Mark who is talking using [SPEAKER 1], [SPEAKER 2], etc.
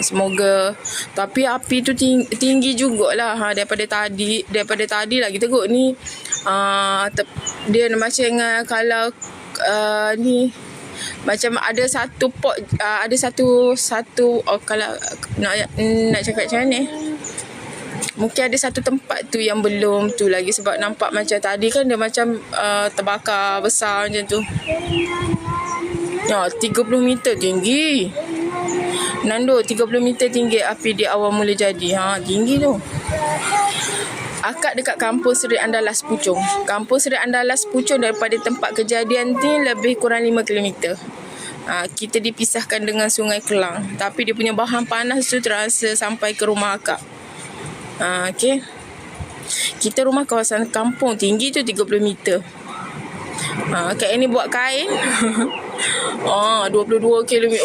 [SPEAKER 1] Semoga. Tapi api tu tinggi jugalah. Daripada tadi lagi teruk ni. Dia macam kalau ni macam ada satu pot, ada satu kalau nak cakap macam mana, mungkin ada satu tempat tu yang belum tu lagi, sebab nampak macam tadi kan dia macam terbakar besar macam tu. 30 meter tinggi. Nando, 30 meter tinggi api di awal mula jadi. Tinggi tu. Akak dekat Kampung Seri Andalas Puchong. Kampung Seri Andalas Puchong daripada tempat kejadian ni lebih kurang 5 km. Kita dipisahkan dengan Sungai Kelang. Tapi dia punya bahan panas tu terasa sampai ke rumah akak. Okay. Kita rumah kawasan kampung, tinggi tu 30 meter. Kak ini buat kain. 22 km.